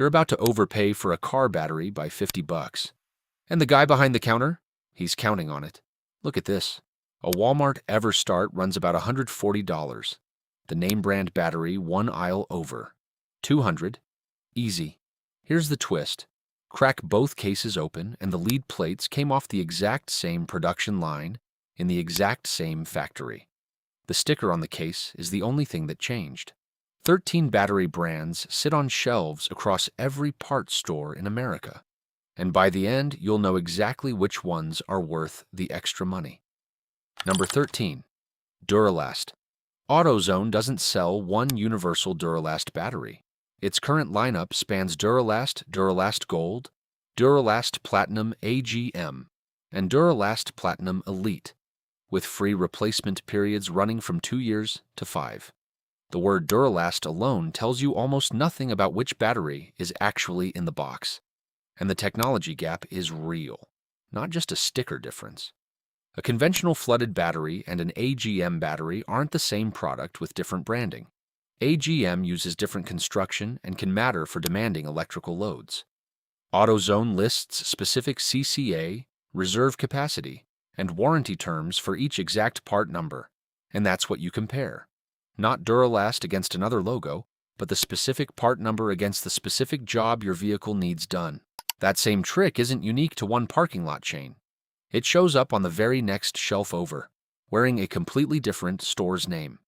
You're about to overpay for a car battery by 50 bucks. And the guy behind the counter? He's counting on it. Look at this. A Walmart EverStart runs about $140. The name brand battery one aisle over. $200. Easy. Here's the twist. Crack both cases open and the lead plates came off the exact same production line in the exact same factory. The sticker on the case is the only thing that changed. 13 battery brands sit on shelves across every parts store in America. And by the end, you'll know exactly which ones are worth the extra money. Number 13. Duralast. AutoZone doesn't sell one universal Duralast battery. Its current lineup spans Duralast, Duralast Gold, Duralast Platinum AGM, and Duralast Platinum Elite, with free replacement periods running from 2 years to 5. The word Duralast alone tells you almost nothing about which battery is actually in the box. And the technology gap is real, not just a sticker difference. A conventional flooded battery and an AGM battery aren't the same product with different branding. AGM uses different construction and can matter for demanding electrical loads. AutoZone lists specific CCA, reserve capacity, and warranty terms for each exact part number, and that's what you compare. Not Duralast against another logo, but the specific part number against the specific job your vehicle needs done. That same trick isn't unique to one parking lot chain. It shows up on the very next shelf over, wearing a completely different store's name.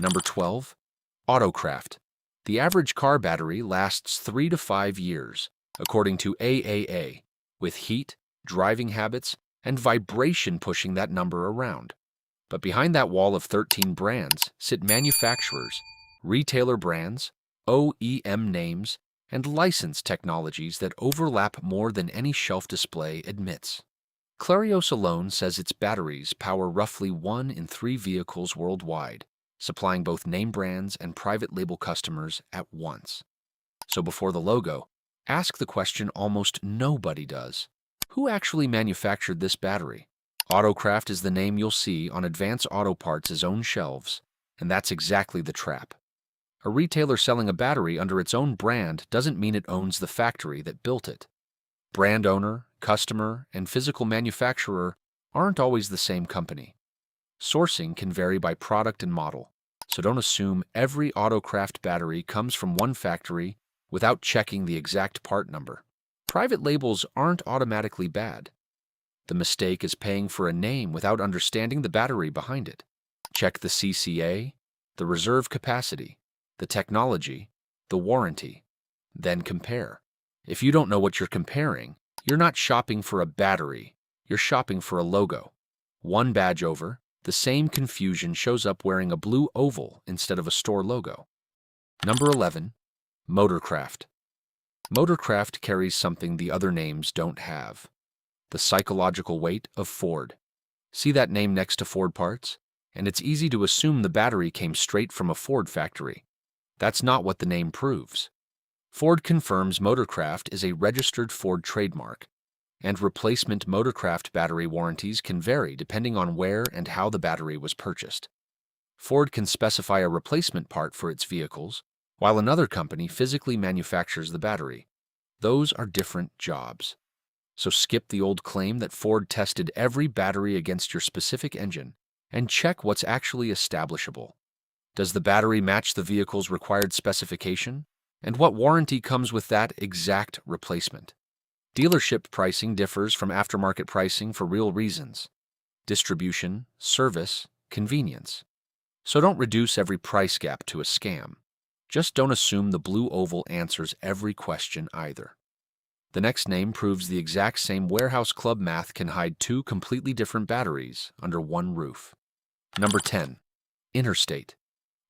Number 12. Autocraft. The average car battery lasts 3 to 5 years, according to AAA, with heat, driving habits, and vibration pushing that number around. But behind that wall of 13 brands sit manufacturers, retailer brands, OEM names, and license technologies that overlap more than any shelf display admits. Clarios alone says its batteries power roughly 1 in 3 vehicles worldwide, supplying both name brands and private label customers at once. So before the logo, ask the question almost nobody does. Who actually manufactured this battery? Autocraft is the name you'll see on Advance Auto Parts' own shelves, and that's exactly the trap. A retailer selling a battery under its own brand doesn't mean it owns the factory that built it. Brand owner, customer, and physical manufacturer aren't always the same company. Sourcing can vary by product and model, so don't assume every Autocraft battery comes from one factory without checking the exact part number. Private labels aren't automatically bad. The mistake is paying for a name without understanding the battery behind it. Check the CCA, the reserve capacity, the technology, the warranty. Then compare. If you don't know what you're comparing, you're not shopping for a battery, you're shopping for a logo. One badge over, the same confusion shows up wearing a blue oval instead of a store logo. Number 11. Motorcraft. Motorcraft carries something the other names don't have. The psychological weight of Ford. See that name next to Ford parts? And it's easy to assume the battery came straight from a Ford factory. That's not what the name proves. Ford confirms Motorcraft is a registered Ford trademark, and replacement Motorcraft battery warranties can vary depending on where and how the battery was purchased. Ford can specify a replacement part for its vehicles, while another company physically manufactures the battery. Those are different jobs. So skip the old claim that Ford tested every battery against your specific engine and check what's actually establishable. Does the battery match the vehicle's required specification? And what warranty comes with that exact replacement? Dealership pricing differs from aftermarket pricing for real reasons: distribution, service, convenience. So don't reduce every price gap to a scam. Just don't assume the blue oval answers every question either. The next name proves the exact same warehouse club math can hide 2 completely different batteries under one roof. Number 10. Interstate.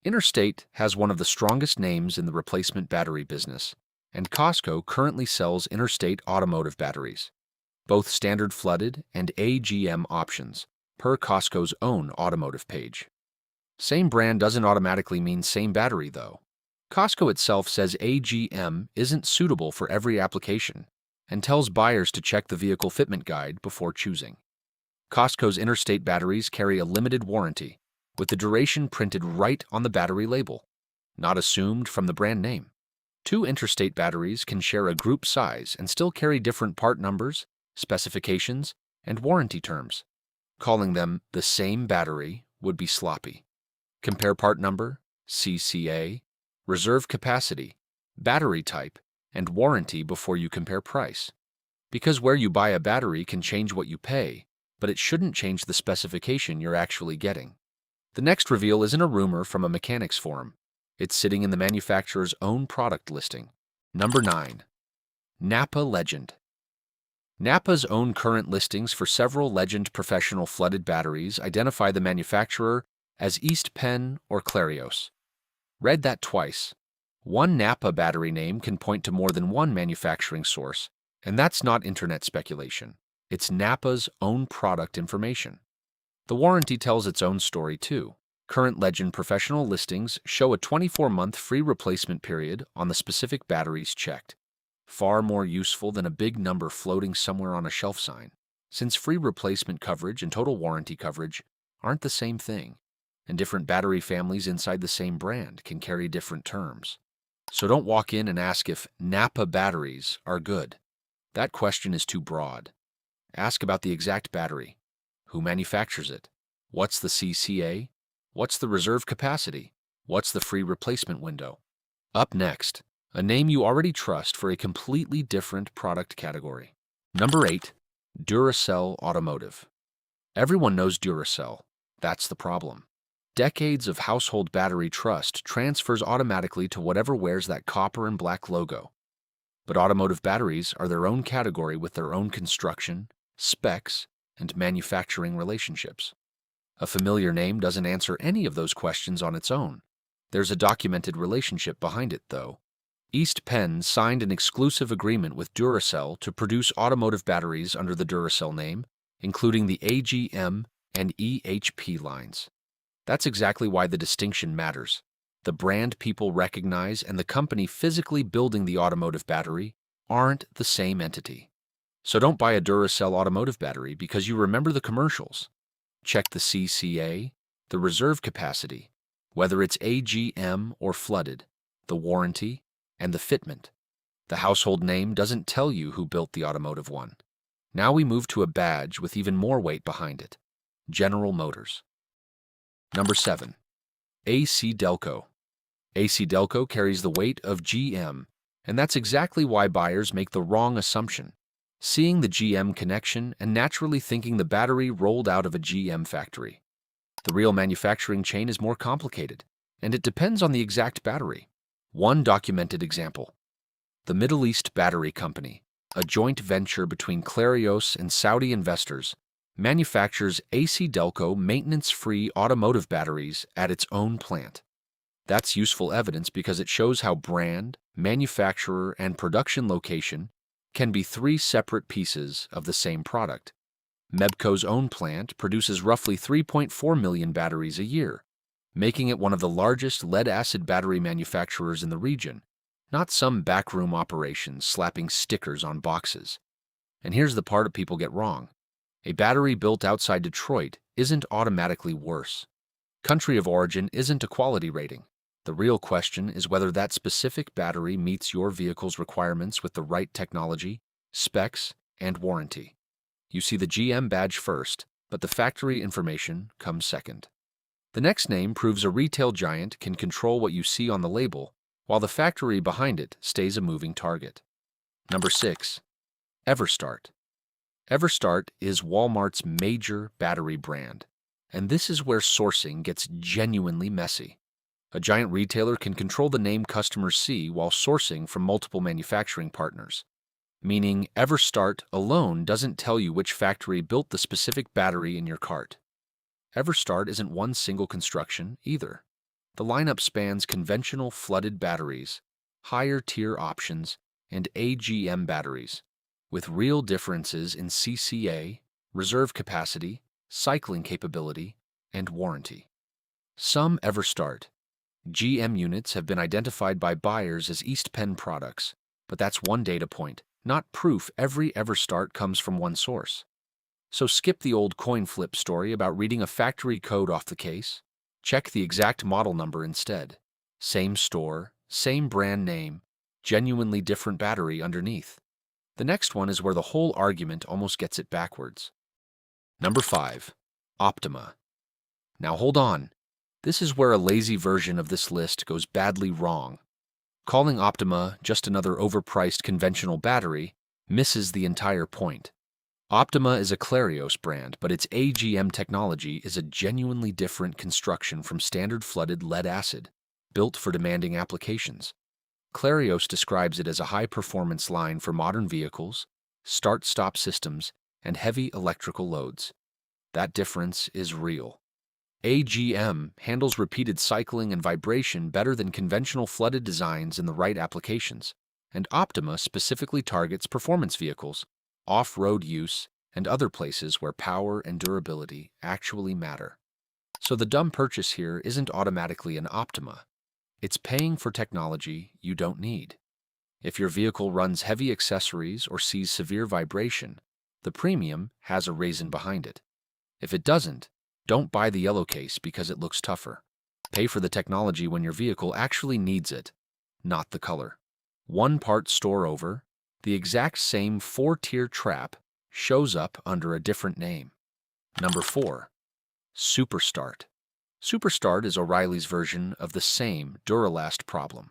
Interstate has one of the strongest names in the replacement battery business, and Costco currently sells Interstate automotive batteries, both standard flooded and AGM options, per Costco's own automotive page. Same brand doesn't automatically mean same battery, though. Costco itself says AGM isn't suitable for every application and tells buyers to check the vehicle fitment guide before choosing. Costco's Interstate batteries carry a limited warranty, with the duration printed right on the battery label, not assumed from the brand name. Two Interstate batteries can share a group size and still carry different part numbers, specifications, and warranty terms. Calling them the same battery would be sloppy. Compare part number, CCA, reserve capacity, battery type, and warranty before you compare price. Because where you buy a battery can change what you pay, but it shouldn't change the specification you're actually getting. The next reveal isn't a rumor from a mechanics forum. It's sitting in the manufacturer's own product listing. Number 9. Napa Legend. Napa's own current listings for several Legend professional flooded batteries identify the manufacturer as East Penn or Clarios. Read that twice. One Napa battery name can point to more than one manufacturing source, and that's not internet speculation. It's Napa's own product information. The warranty tells its own story too. Current Legend professional listings show a 24-month free replacement period on the specific batteries checked. Far more useful than a big number floating somewhere on a shelf sign, since free replacement coverage and total warranty coverage aren't the same thing, and different battery families inside the same brand can carry different terms. So don't walk in and ask if Napa batteries are good. That question is too broad. Ask about the exact battery. Who manufactures it? What's the CCA? What's the reserve capacity? What's the free replacement window? Up next, a name you already trust for a completely different product category. Number 8, Duracell Automotive. Everyone knows Duracell. That's the problem. Decades of household battery trust transfers automatically to whatever wears that copper and black logo. But automotive batteries are their own category with their own construction, specs, and manufacturing relationships. A familiar name doesn't answer any of those questions on its own. There's a documented relationship behind it, though. East Penn signed an exclusive agreement with Duracell to produce automotive batteries under the Duracell name, including the AGM and EHP lines. That's exactly why the distinction matters. The brand people recognize and the company physically building the automotive battery aren't the same entity. So don't buy a Duracell automotive battery because you remember the commercials. Check the CCA, the reserve capacity, whether it's AGM or flooded, the warranty, and the fitment. The household name doesn't tell you who built the automotive one. Now we move to a badge with even more weight behind it. General Motors. Number 7. AC Delco. AC Delco carries the weight of GM, and that's exactly why buyers make the wrong assumption, seeing the GM connection and naturally thinking the battery rolled out of a GM factory. The real manufacturing chain is more complicated, and it depends on the exact battery. One documented example. The Middle East Battery Company, a joint venture between Clarios and Saudi investors, manufactures AC Delco maintenance-free automotive batteries at its own plant. That's useful evidence because it shows how brand, manufacturer, and production location can be three separate pieces of the same product. Mebco's own plant produces roughly 3.4 million batteries a year, making it one of the largest lead-acid battery manufacturers in the region, not some backroom operations slapping stickers on boxes. And here's the part people get wrong. A battery built outside Detroit isn't automatically worse. Country of origin isn't a quality rating. The real question is whether that specific battery meets your vehicle's requirements with the right technology, specs, and warranty. You see the GM badge first, but the factory information comes second. The next name proves a retail giant can control what you see on the label, while the factory behind it stays a moving target. Number 6. EverStart. EverStart is Walmart's major battery brand, and this is where sourcing gets genuinely messy. A giant retailer can control the name customers see while sourcing from multiple manufacturing partners, meaning EverStart alone doesn't tell you which factory built the specific battery in your cart. EverStart isn't one single construction either. The lineup spans conventional flooded batteries, higher-tier options, and AGM batteries, with real differences in CCA, reserve capacity, cycling capability, and warranty. Some EverStart GM units have been identified by buyers as East Penn products, but that's one data point, not proof every EverStart comes from one source. So skip the old coin flip story about reading a factory code off the case. Check the exact model number instead. Same store, same brand name, genuinely different battery underneath. The next one is where the whole argument almost gets it backwards. Number 5. Optima. Now hold on. This is where a lazy version of this list goes badly wrong. Calling Optima just another overpriced conventional battery misses the entire point. Optima is a Clarios brand, but its AGM technology is a genuinely different construction from standard flooded lead-acid, built for demanding applications. Clarios describes it as a high-performance line for modern vehicles, start-stop systems, and heavy electrical loads. That difference is real. AGM handles repeated cycling and vibration better than conventional flooded designs in the right applications, and Optima specifically targets performance vehicles, off-road use, and other places where power and durability actually matter. So the dumb purchase here isn't automatically an Optima. It's paying for technology you don't need. If your vehicle runs heavy accessories or sees severe vibration, the premium has a reason behind it. If it doesn't, don't buy the yellow case because it looks tougher. Pay for the technology when your vehicle actually needs it, not the color. One part store over, the exact same 4-tier trap shows up under a different name. Number 4. EverStart. EverStart is O'Reilly's version of the same Duralast problem.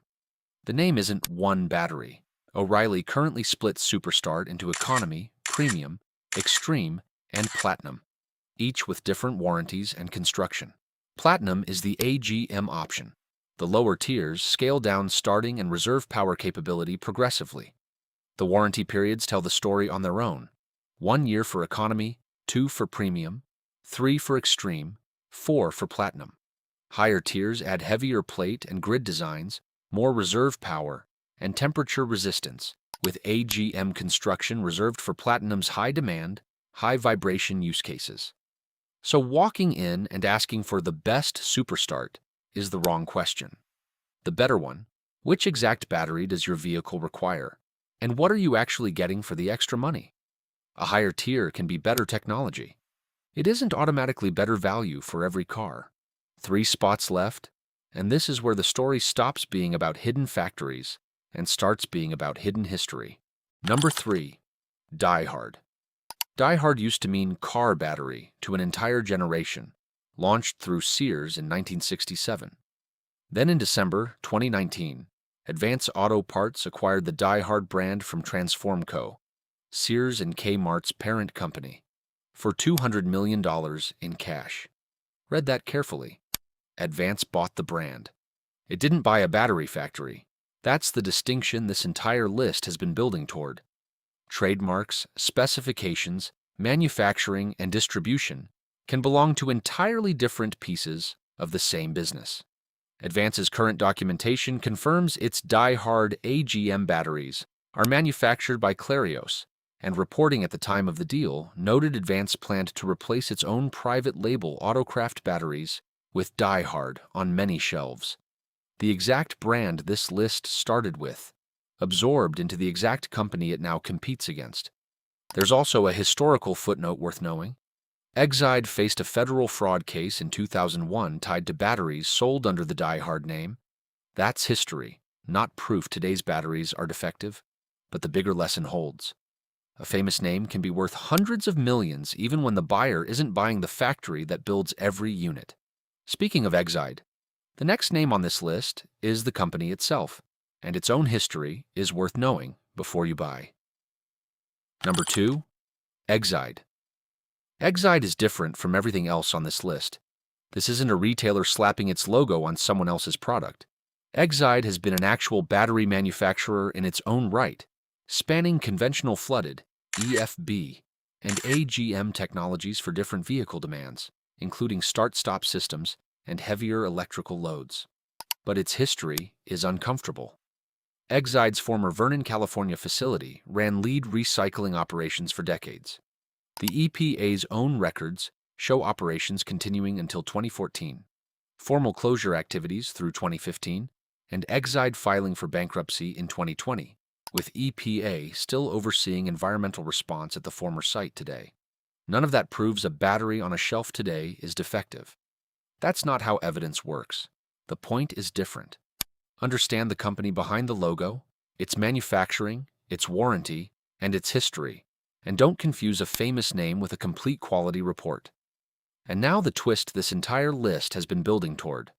The name isn't one battery. O'Reilly currently splits EverStart into economy, premium, extreme, and platinum, each with different warranties and construction. Platinum is the AGM option. The lower tiers scale down starting and reserve power capability progressively. The warranty periods tell the story on their own. 1 year for economy, 2 for premium, 3 for extreme, 4 for platinum. Higher tiers add heavier plate and grid designs, more reserve power, and temperature resistance, with AGM construction reserved for platinum's high demand, high vibration use cases. So walking in and asking for the best EverStart is the wrong question. The better one: which exact battery does your vehicle require? And what are you actually getting for the extra money? A higher tier can be better technology. It isn't automatically better value for every car. 3 spots left, and this is where the story stops being about hidden factories and starts being about hidden history. Number 3. DieHard. DieHard used to mean car battery to an entire generation, launched through Sears in 1967. Then in December 2019, Advance Auto Parts acquired the DieHard brand from Transform Co., Sears and Kmart's parent company, for $200 million in cash. Read that carefully. Advance bought the brand. It didn't buy a battery factory. That's the distinction this entire list has been building toward. Trademarks, specifications, manufacturing, and distribution can belong to entirely different pieces of the same business. Advance's current documentation confirms its DieHard AGM batteries are manufactured by Clarios, and reporting at the time of the deal noted Advance planned to replace its own private label Autocraft batteries with DieHard on many shelves. The exact brand this list started with, absorbed into the exact company it now competes against. There's also a historical footnote worth knowing. Exide faced a federal fraud case in 2001 tied to batteries sold under the DieHard name. That's history, not proof today's batteries are defective, but the bigger lesson holds. A famous name can be worth hundreds of millions even when the buyer isn't buying the factory that builds every unit. Speaking of Exide, the next name on this list is the company itself, and its own history is worth knowing before you buy. Number 2. Exide. Exide is different from everything else on this list. This isn't a retailer slapping its logo on someone else's product. Exide has been an actual battery manufacturer in its own right, spanning conventional flooded, EFB, and AGM technologies for different vehicle demands, including start-stop systems and heavier electrical loads. But its history is uncomfortable. Exide's former Vernon, California facility ran lead recycling operations for decades. The EPA's own records show operations continuing until 2014, formal closure activities through 2015, and Exide filing for bankruptcy in 2020, with EPA still overseeing environmental response at the former site today. None of that proves a battery on a shelf today is defective. That's not how evidence works. The point is different. Understand the company behind the logo, its manufacturing, its warranty, and its history. And don't confuse a famous name with a complete quality report. And now the twist this entire list has been building toward.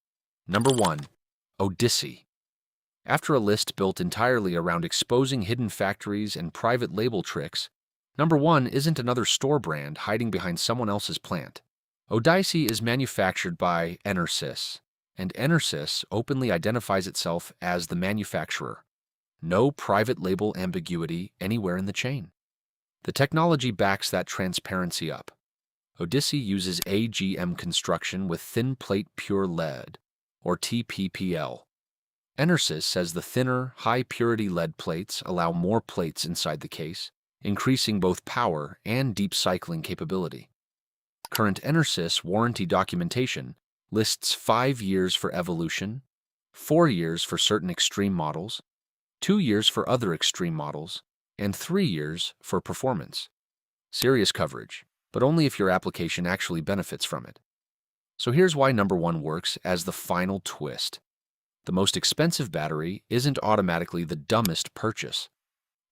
Number 1. Odyssey. After a list built entirely around exposing hidden factories and private label tricks, number 1 isn't another store brand hiding behind someone else's plant. Odyssey is manufactured by Interstate, and Interstate openly identifies itself as the manufacturer. No private label ambiguity anywhere in the chain. The technology backs that transparency up. Odyssey uses AGM construction with thin plate pure lead, or TPPL. Interstate says the thinner, high-purity lead plates allow more plates inside the case, increasing both power and deep cycling capability. Current Interstate warranty documentation lists 5 years for Evolution, 4 years for certain extreme models, 2 years for other extreme models, and 3 years for performance. Serious coverage, but only if your application actually benefits from it. So here's why number 1 works as the final twist. The most expensive battery isn't automatically the dumbest purchase.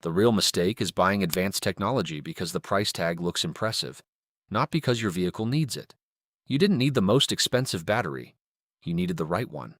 The real mistake is buying advanced technology because the price tag looks impressive, not because your vehicle needs it. You didn't need the most expensive battery. You needed the right one.